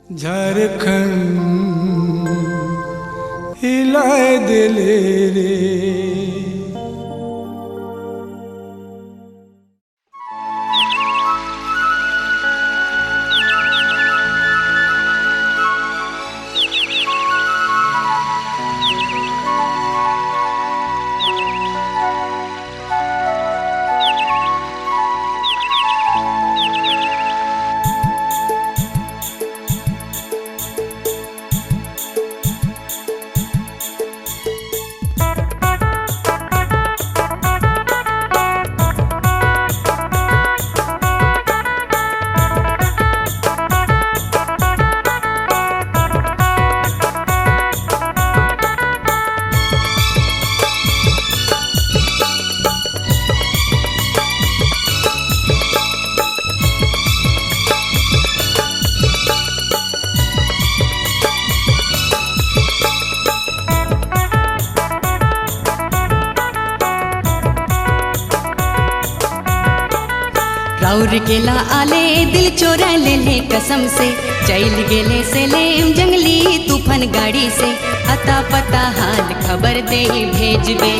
झारखंड हिलाए दिले रे। राउरकेला आले दिल चोरा ले ले कसम से, चल गेले से लेम जंगली तूफान गाड़ी से। अता पता हाल खबर दे भेजबे,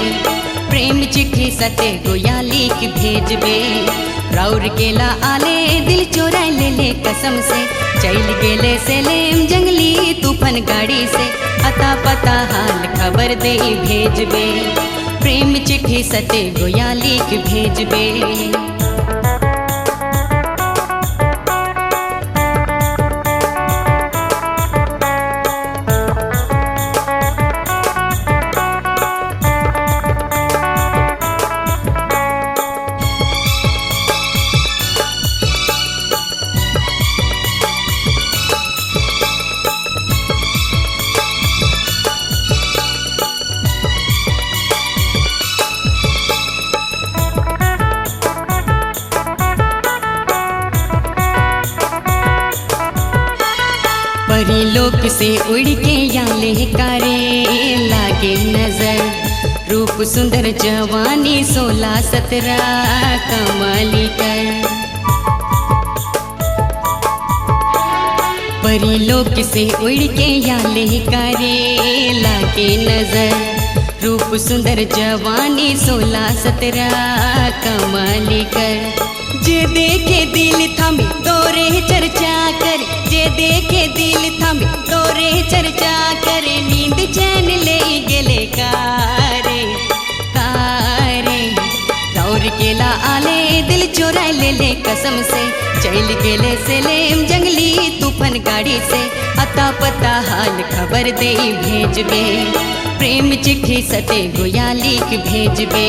प्रेम चिट्ठी सते गोया लिख भेजबे। राउरकेला आले दिल चोरा ले ले कसम से, चल गेले से लेम जंगली तूफान गाड़ी से। अता पता हाल खबर दे भेजबे, प्रेम चिट्ठी सते गोया लिख भेजबे। परी लोक से उड़ के याले कारे लागे नजर, रूप सुंदर जवानी 16-17 कमाली कर। परी लोक से उड़ के याले कारे लागे नजर, रूप सुंदर जवानी 16-17 कमाली कर। जे देखे दिल थमे तोरे चर्चा कर, जे देखे दिल थमे तोरे चर्चा करे। नींद चैन ले गेले कारे कारे। राउरकेला आले दिल चोरा ले ले कसम से, चल गेले से लेम जंगली तूफान गाड़ी से। अता पता हाल खबर दे भेजबे, प्रेम चिट्ठी सते गोया लिख भेजबे।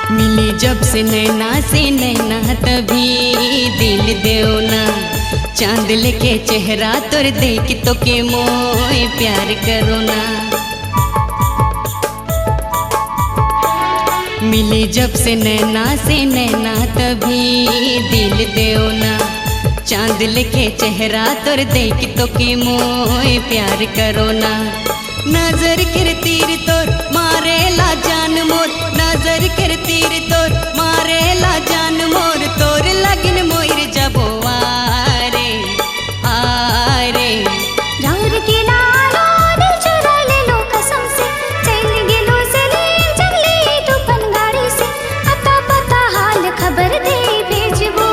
मिले जब से नैना तभी दिल देवना, चांद लेके चेहरा तोर देख तो के मोए प्यार करो ना। मिले जब से नैना तभी दिल देवना, चांद लेके चेहरा तोर देख तो के मोए प्यार करो ना। नजर कर तीर तोर मारे ला जान मोर, नजर कर तीर तोर मारे ला जान मोर। तोर लगन मोर जबो आरे आरे। राउरकेला आलो दिल चोरा ले लो कसम से, चल गेलो से लेम जंगली तूफान गाड़ी से। अता पता हाल खबर दे भेजबो,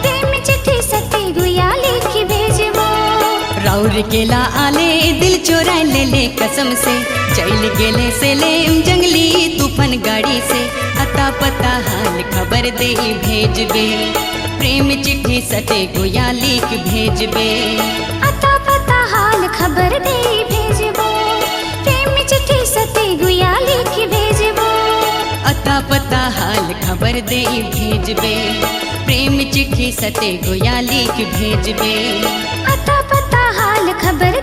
प्रेम चिट्ठी सते गोया लिख भेजबो। राउरकेला आले दिल चोरा ले ले कसम से, चल गेले से लेम जंगली तूफान गाड़ी से। अता पता हाल खबर दे भेजबे, प्रेम चिट्ठी सते गोया लिख भेजबे। अता पता हाल खबर दे भेजबो, प्रेम चिट्ठी सते गोया लिख भेजबो। अता पता पता हाल खबर दे भेजबे, प्रेम चिट्ठी सते गोया लिख भेजबे। अता पता हाल खबर